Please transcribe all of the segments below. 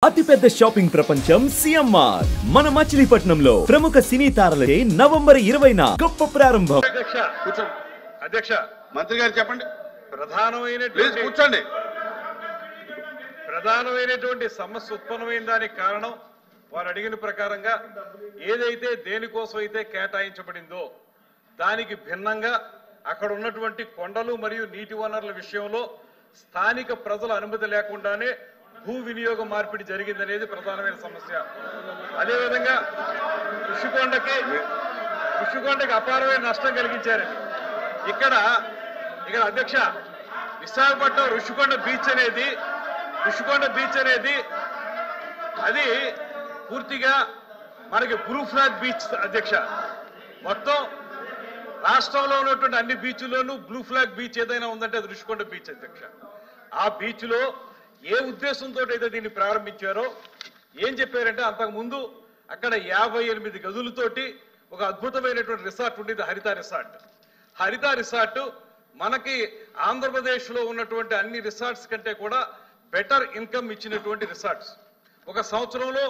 అతిపెద్ద షాపింగ్ ప్రపంచం సిఎంఆర్ మన మచిలీపట్నంలో ప్రముఖ సినీ తారలే నవంబర్ 20న గొప్ప ప్రారంభం. అధ్యక్ష మంత్రి గారు చెప్పండి. ప్రధానమైనటువంటి సమస్య ఉత్పన్నమైన దానికి కారణం వారు అడిగిన ప్రకారంగా ఏదైతే దేనికోసం అయితే కేటాయించబడిందో దానికి భిన్నంగా అక్కడ ఉన్నటువంటి కొండలు మరియు నీటి వనరుల విషయంలో స్థానిక ప్రజల అనుమతి లేకుండానే భూ వినియోగ మార్పిడి జరిగిందనేది ప్రధానమైన సమస్య. అదేవిధంగా ఋషికొండకి అపారమైన నష్టం కలిగించారండి. ఇక్కడ అధ్యక్ష విశాఖపట్నం ఋషికొండ బీచ్ అనేది అది పూర్తిగా మనకి బ్లూ ఫ్లాగ్ బీచ్ అధ్యక్ష. మొత్తం రాష్ట్రంలో ఉన్నటువంటి అన్ని బీచ్ల్లోనూ బ్లూ ఫ్లాగ్ బీచ్ ఏదైనా ఉందంటే అది ఋషికొండ బీచ్ అధ్యక్ష. ఆ బీచ్ లో ఏ ఉద్దేశంతో అయితే దీన్ని ప్రారంభించారో ఏం చెప్పారంటే అంతకుముందు అక్కడ 58 గదులతోటి ఒక అద్భుతమైనటువంటి రిసార్ట్ ఉండేది హరిత రిసార్ట్ మనకి ఆంధ్రప్రదేశ్ లో ఉన్నటువంటి అన్ని రిసార్ట్స్ కంటే కూడా బెటర్ ఇన్కమ్ ఇచ్చినటువంటి రిసార్ట్స్. ఒక సంవత్సరంలో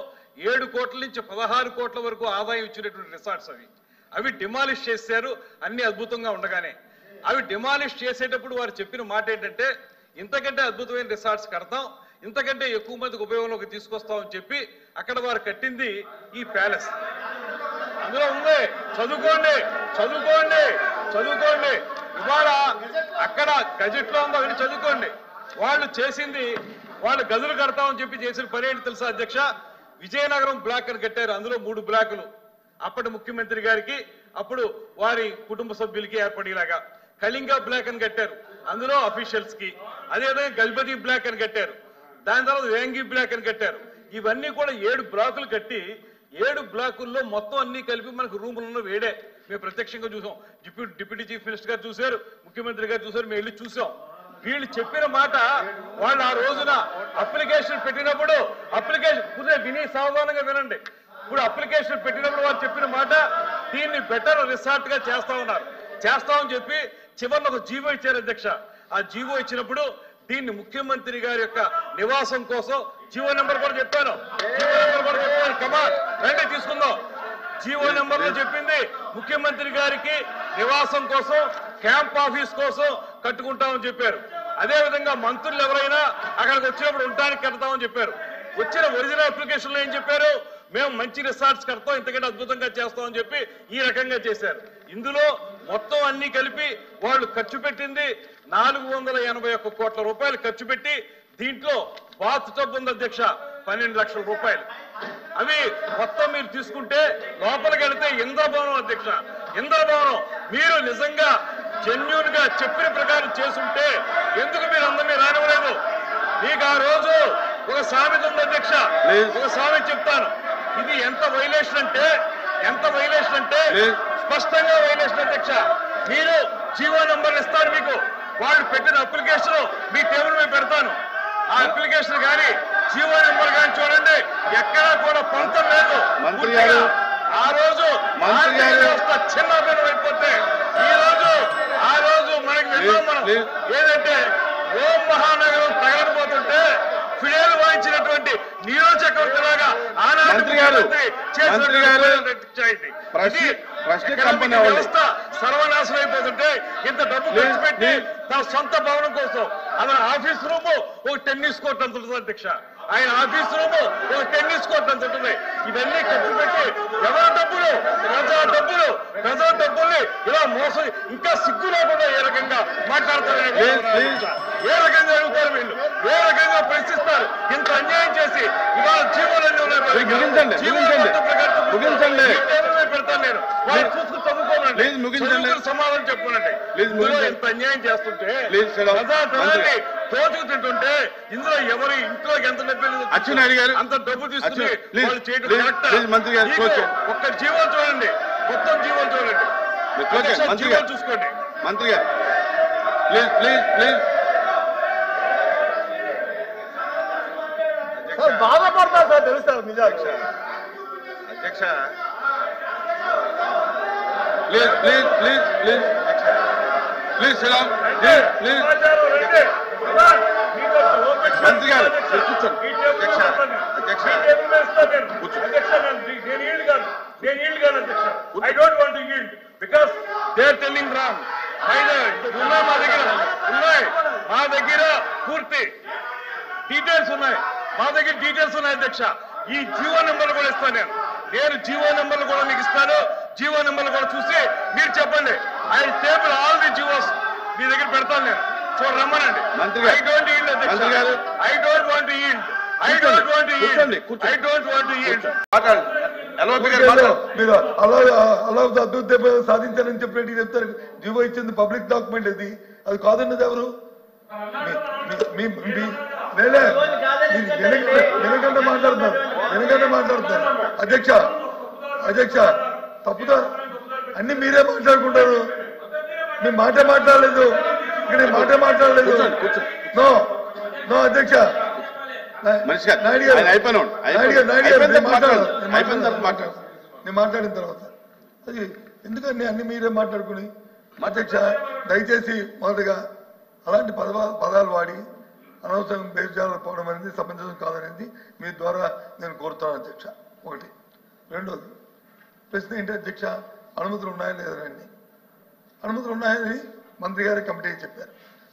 7 కోట్ల నుంచి 16 కోట్ల వరకు ఆదాయం ఇచ్చినటువంటి రిసార్ట్స్ అవి డిమాలిష్ చేశారు. అన్ని అద్భుతంగా ఉండగానే అవి డిమాలిష్ చేసేటప్పుడు వారు చెప్పిన మాట ఏంటంటే ఇంతకంటే అద్భుతమైన రిసార్ట్స్ కడతాం, ఇంతకంటే ఎక్కువ మందికి ఉపయోగంలోకి తీసుకొస్తామని చెప్పి అక్కడ వారు కట్టింది ఈ ప్యాలెస్. అందులో ఉంది చదువుకోండి ఇవాళ అక్కడ గజెట్ లో ఉందో అవన్నీ చదువుకోండి. వాళ్ళు గదులు కడతామని చెప్పి చేసిన పని ఏంటి తెలుసా అధ్యక్ష? విజయనగరం బ్లాక్ అని కట్టారు. అందులో 3 బ్లాకులు అప్పటి ముఖ్యమంత్రి గారికి అప్పుడు వారి కుటుంబ సభ్యులకి ఏర్పడేలాగా. కళింగ బ్లాక్ అని కట్టారు, అందులో అఫీషియల్స్ కి. అదేవిధంగా గల్బది బ్లాక్ అని కట్టారు, దాని తర్వాత వేంగి బ్లాక్ అని కట్టారు. ఇవన్నీ కూడా 7 బ్లాకులు కట్టి 7 బ్లాకుల్లో మొత్తం అన్ని కలిపి మనకు రూములలో వేడే మేము ప్రత్యక్షంగా చూసాం. డిప్యూటీ చీఫ్ మినిస్టర్ గారు చూశారు, ముఖ్యమంత్రి గారు చూశారు, మేము వెళ్ళి చూసాం. వీళ్ళు చెప్పిన మాట వాళ్ళు ఆ రోజున అప్లికేషన్ పెట్టినప్పుడు విని సావధానంగా వినండి. ఇప్పుడు అప్లికేషన్ పెట్టినప్పుడు వాళ్ళు చెప్పిన మాట దీన్ని బెటర్ రిసార్ట్ గా చేస్తామని చెప్పి చివరిలో ఒక జీవో ఇచ్చారు అధ్యక్ష. ఆ జీవో ఇచ్చినప్పుడు దీన్ని ముఖ్యమంత్రి గారి యొక్క నివాసం కోసం జీవో నెంబర్ కూడా చెప్పాను. కమాన్ రండి తీసుకుందాం. జీవో నెంబర్ లో చెప్పింది ముఖ్యమంత్రి గారికి నివాసం కోసం క్యాంప్ ఆఫీస్ కోసం కట్టుకుంటామని చెప్పారు. అదేవిధంగా మంత్రులు ఎవరైనా అక్కడికి వచ్చినప్పుడు ఉండడానికి కడతామని చెప్పారు. వచ్చిన ఒరిజినల్ అప్లికేషన్ లో ఏం చెప్పారు? మేము మంచి రిసార్ట్స్ కడతాం, ఇంతకంటే అద్భుతంగా చేస్తామని చెప్పి ఈ రకంగా చేశారు. ఇందులో మొత్తం అన్ని కలిపి వాళ్ళు ఖర్చు పెట్టింది 481 కోట్ల రూపాయలు ఖర్చు పెట్టి దీంట్లో బాత్ టబ్ ఉంది అధ్యక్ష 12 లక్షల రూపాయలు. అవి మొత్తం మీరు తీసుకుంటే లోపలికి వెళితే ఇంద్రభవనం అధ్యక్ష. ఇంద్రభవనం మీరు నిజంగా జెన్యూన్ గా చెప్పిన ప్రకారం చేసుంటే ఎందుకు మీరు అందరినీ రానివ్వలేదు? మీకు ఆ రోజు ఒక సామెత ఉంది అధ్యక్ష, ఒక సామెత చెప్తాను. ఇది ఎంత వైలేషన్ అంటే స్పష్టంగా వైలేషన్ అధ్యక్ష. మీరు జీవో నంబర్ ఇస్తాను మీకు, వాళ్ళు పెట్టిన అప్లికేషన్ మీ టేబుల్ మీద పెడతాను. ఆ అప్లికేషన్ కానీ జీవో నెంబర్ కానీ చూడండి, ఎక్కడా కూడా పొంతం లేదు. ఆ రోజు చిన్నపిల్లలు అయిపోతే ఆ రోజు మనకి మనం ఏదంటే ఓం మహానగరం తగలకపోతుంటే ఫిడేలు వాయించినటువంటి నియోజకవర్గ లాగా వ్యవస్థ సర్వనాశనం అయిపోతుంటే ఇంత డబ్బు ఖర్చు పెట్టి తన సొంత భవనం కోసం అతని ఆఫీస్ రూమ్ ఒక టెన్నిస్ కోర్ట్ అంత ఉంటుంది అధ్యక్ష. ఆయన ఆఫీస్ రూమ్ ఒక టెన్నిస్ కోర్ట్ అంత ఉంటుంది. ఇవన్నీ ఖర్చు పెట్టి ఎవరి డబ్బులు ప్రజల డబ్బుల్ని ఇలా మోసం ఇంకా సిగ్గు లేకుండా ఏ రకంగా మాట్లాడతారు, ఏ రకంగా అడుగుతారు వీళ్ళు, ఏ రకంగా ప్రశ్నిస్తారు? ఇంత అన్యాయం చేసి ఇవాళ జీవోలన్నీ పెడతాను నేను, వాళ్ళు చూసుకుని చదువుకోనండి, సమాధానం చెప్పుకోనండి. ఇంత అన్యాయం చేస్తుంటే ప్రజాధనాన్ని తోచుకు తింటుంటే ఇందులో ఎవరి ఇంట్లోకి ఎంత డబ్బు అంత డబ్బు తీసుకుని వాళ్ళు చేయడం ఒక్క జీవోలు చూడండి, మొత్తం జీవోలు చూడండి, జీవోలు చూసుకోండి. మంత్రి గారు ప్లీజ్ బాధపడతా సార్ తెలుస్తారు నిజాలు అధ్యక్ష. ప్లీజ్ మంత్రి గారు కూర్చోండి అధ్యక్ష. ఉన్నాయి మా దగ్గర పూర్తి డీటెయిల్స్ ఉన్నాయి. మా దగ్గర డీటెయిల్స్ ఉన్నాయి అధ్యక్ష. ఈ జీవో నెంబర్లు కూడా ఇస్తాను నేను జీవో నెంబర్లు కూడా మీకు ఇస్తాను. జీవో నెంబర్లు కూడా చూసి మీరు చెప్పండి. I table all the GOs మీ దగ్గర పెడతాను నేను. రమ్మనండి. ఐ డోంట్ ఈల్డ్ అధ్యక్ష. I don't want to yield. I don't want to yield. మీరు అలా అద్భుత సాధించాలని చెప్పి చెప్తారు. జీవో ఇచ్చింది పబ్లిక్ డాక్యుమెంట్ ఇది. అది కాదన్నది ఎవరు? వెనకంటే మాట్లాడుతున్నారు అధ్యక్ష తప్పుదా అన్ని మీరే మాట్లాడుకుంటారు. మీ మాట మాట్లాడలేదు. ఇక్కడ మాట మాట్లాడలేదు. నో అధ్యక్ష. నేను మాట్లాడిన తర్వాత అది ఎందుకని అన్ని మీరే మాట్లాడుకుని అధ్యక్ష దయచేసి మొదటిగా అలాంటి పదాలు వాడి అనవసరం బేజాలు పోవడం అనేది సమంజసం కాదనేది మీ ద్వారా నేను కోరుతాను అధ్యక్ష. ఒకటి. రెండోది ప్రశ్న ఏంటి అధ్యక్ష, అనుమతులు ఉన్నాయా లేదని. అనుమతులు ఉన్నాయని మంత్రి గారి కమిటీకి చెప్పారు.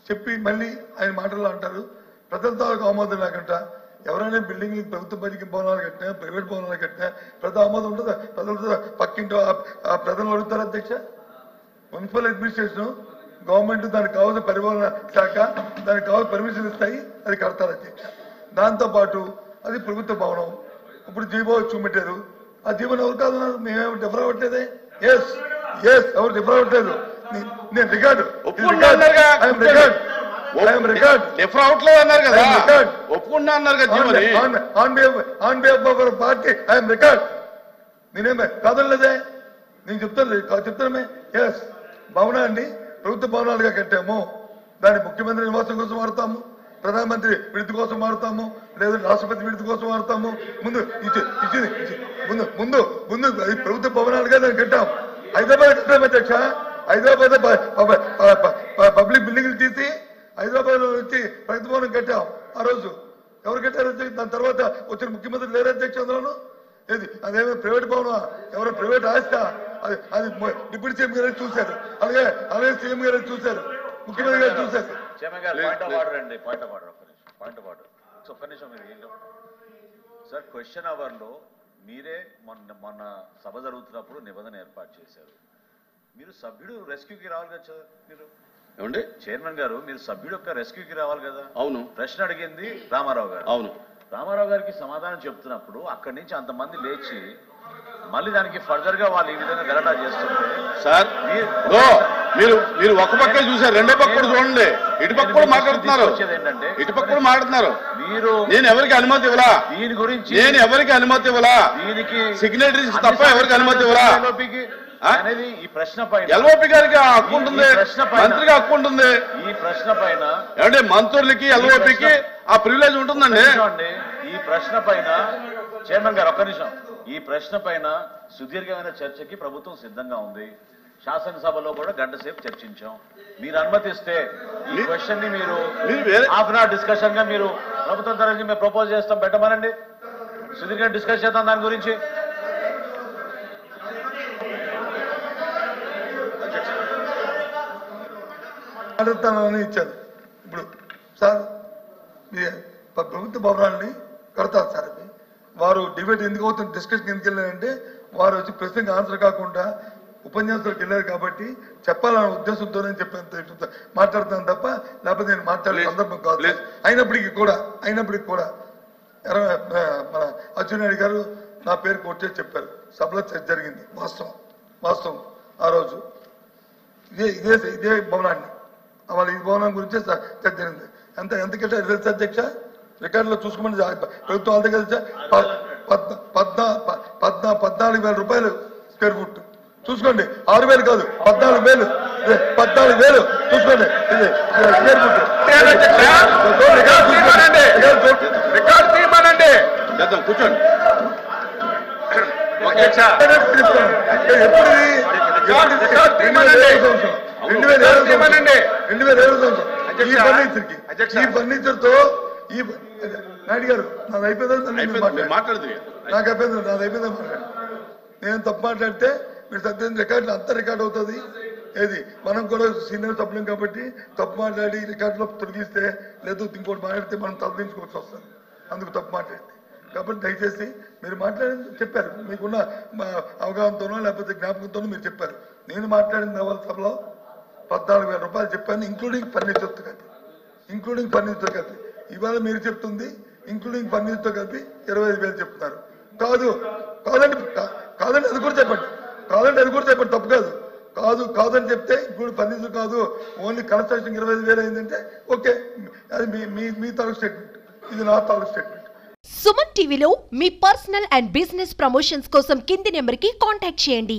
చెప్పి మళ్ళీ ఆయన మాటల్లో అంటారు ప్రజల తాలూకు ఆమోదం లేకుండా ఎవరైనా బిల్డింగ్ ప్రభుత్వ బడికి భవనాలు కట్టినా ప్రైవేట్ భవనాలు కట్టినా ప్రజల ఆమోదం ఉంటుందా? ప్రజలతో పక్కింటో ప్రజలు అడుగుతారు అధ్యక్ష. మున్సిపల్ అడ్మినిస్ట్రేషన్ గవర్నమెంట్ దానికి కావాల్సిన పరిపాలన శాఖ దానికి కావాల్సిన పర్మిషన్ ఇస్తాయి, అది కడతారు అధ్యక్ష. దాంతోపాటు అది ప్రభుత్వ భవనం. ఇప్పుడు జీవో చూపెట్టారు. ఆ జీవోని ఎవరు కాదన్నారు? మేమేమి డిఫర్ అవ్వట్లేదే. ఎస్ ఎవరు డిఫర్ అవ్వట్లేదు. నేను రికార్డు అవట్లేదు అన్నారు కదా, ఒప్పుకుంటా అన్నారు కదా పార్టీ ఐఎమ్ రికార్డ్. నేనేమే కాదనలేదే. నేను చెప్తానమే. ఎస్ భవనాన్ని ప్రభుత్వ భవనాలుగా కట్టాము. దాన్ని ముఖ్యమంత్రి నివాసం కోసం వాడతాము, ప్రధానమంత్రి విడుదల కోసం వాడతాము, లేదా రాష్ట్రపతి విడుదల కోసం వాడతాము. ముందు అది ప్రభుత్వ భవనాలుగా దాన్ని కట్టాము. హైదరాబాద్ కట్టాము అధ్యక్ష. హైదరాబాద్ పబ్లిక్ బిల్డింగ్లు తీసి హైదరాబాద్ లో వచ్చి ప్రగతి భవనం కట్టాం. ఆ రోజు ఎవరు కట్టారు? దాని తర్వాత వచ్చిన ముఖ్యమంత్రి లేరు అధ్యక్ష. అందులోను ఏది అదేమో ప్రైవేట్ భవనం, ఎవరో ప్రైవేట్ ఆస్తా. అది డిప్యూటీ సీఎం గారు చూశారు, అలాగే సీఎం గారు చూశారు, ముఖ్యమంత్రి గారు చూశారు. సార్ క్వశ్చన్ అవర్ లో మీరే మొన్న సభ జరుగుతున్నప్పుడు నిబంధన ఏర్పాటు చేశారు. మీరు సభ్యుడు రెస్క్యూకి రావాలి కదా సార్. మీరు ఏమండి చైర్మన్ గారు, మీరు సభ్యుడు యొక్క రెస్క్యూకి రావాలి కదా. అవును. ప్రశ్న అడిగింది రామారావు గారు. అవును. రామారావు గారికి సమాధానం చెప్తున్నప్పుడు అక్కడి నుంచి అంతమంది లేచి మళ్ళీ దానికి ఫర్దర్ గా వాళ్ళు ఈ విధంగా గలటా చేస్తుంటే సార్ మీరు ఒక పక్క చూసారు, రెండో పక్క కూడా చూడండి. ఇటుపక్క కూడా మాట్లాడుతున్నారు, ఇటుపక్క కూడా మాట్లాడుతున్నారు. మీరు నేను ఎవరికి అనుమతి ఇవ్వలా, దీని గురించి నేను ఎవరికి అనుమతి ఇవ్వలా, దీనికి సిగ్నేటరీస్ తప్ప ఎవరికి అనుమతి ఇవ్వలా అనేది ఈ ప్రశ్న పైన ఎల్ఓపి గారికి హక్కు ఉంటుంది, మంత్రికి హక్కు ఉంటుంది. ఈ ప్రశ్న పైన ఏమంటే మంత్రులకి ఎల్ఓపికి ఆ ప్రివిలేజ్ ఉంటుందండి. ఈ ప్రశ్న పైన చైర్మన్ గారు ఒక్క నిమిషం. ఈ ప్రశ్న పైన సుదీర్ఘమైన చర్చకి ప్రభుత్వం సిద్ధంగా ఉంది. శాసనసభలో కూడా గంట సేపు చర్చించాం. మీరు అనుమతిస్తే ఈ క్వశ్చన్ ని మీరు హాఫ్ అన్ అవర్ డిస్కషన్ గా మీరు ప్రభుత్వం తరఫున మేము ప్రపోజ్ చేస్తాం, పెట్టమనండి. సుదీర్ఘంగా డిస్కస్ చేద్దాం దాని గురించి. అడుగుతానని ఇచ్చారు. ఇప్పుడు సార్ ప్రభుత్వ భవనాన్ని కడతారు సార్. అది వారు డిబేట్ ఎందుకు అవుతుంది, డిస్కషన్ ఎందుకు వెళ్ళారంటే వారు వచ్చి ప్రశ్నకి ఆన్సర్ కాకుండా ఉపన్యాసాలకు వెళ్ళారు కాబట్టి చెప్పాలనే ఉద్దేశంతో నేను చెప్పాను, మాట్లాడుతాను తప్ప లేకపోతే నేను మాట్లాడే సందర్భం కాదు. అయినప్పటికీ కూడా మన అచ్చెన్నాయుడు గారు నా పేరు కోట్ చేసి చెప్పారు. సభలో చర్చ జరిగింది. వాస్తవం ఆ రోజు ఇదే భవనాన్ని వాళ్ళ ఈ భవనం గురించి చర్చ జరిగింది. ఎంత కట్టారు తెలుసా అధ్యక్ష? రికార్డులో చూసుకోమని ప్రభుత్వం వాళ్ళ దగ్గర 14,000 రూపాయలు స్క్వేర్ ఫుట్. చూసుకోండి, 6,000 కాదు, 14,000 చూసుకోండి. ఇది స్క్వేర్ ఫుట్. కూర్చోండి. ఈ ఫర్నిచర్ తో ఈ నాయుడు గారు నాది అయిపోయిందని మాట్లాడుతుంది. నాకు అయిపోయింది, నాది అయిపోయిందని మాట్లాడు. నేను తప్పు మాట్లాడితే మీరు సత్యం రికార్డు అంతా రికార్డ్ అవుతుంది. ఏది మనం కూడా సీనియర్ సభ్యులం కాబట్టి తప్పు మాట్లాడి రికార్డులో తొలగిస్తే లేదు ఇంకోటి మాట్లాడితే మనం తలదించుకోవాల్సి వస్తుంది, అందుకు తప్పు మాట్లాడింది. కాబట్టి దయచేసి మీరు మాట్లాడింది చెప్పారు, మీకున్న అవగాహనతోనో లేకపోతే జ్ఞాపకంతోనో మీరు చెప్పారు. నేను మాట్లాడిన నవల సభలో 14,000 రూపాయలు చెప్పాను, ఇంక్లూడింగ్ ఫర్నిచర్తో కలిపి. ఇవాళ మీరు చెప్తుంది ఇంక్లూడింగ్ ఫర్నిచర్తో కలిపి 25,000 చెప్తున్నారు. కాదండి అది కూడా చెప్పండి, తప్పు కాదని చెప్తే ఇప్పుడు ఫర్నిచర్ కాదు, ఓన్లీ కన్స్ట్రక్షన్ 25,000 అయిందంటే ఓకే, అది మీ తాలూకు స్టేట్మెంట్, ఇది నా తాలూకు స్టేట్మెంట్. సుమన్ టీవీలో మీ పర్సనల్ అండ్ బిజినెస్ ప్రమోషన్స్ కోసం కింది నెంబర్కి కాంటాక్ట్ చేయండి.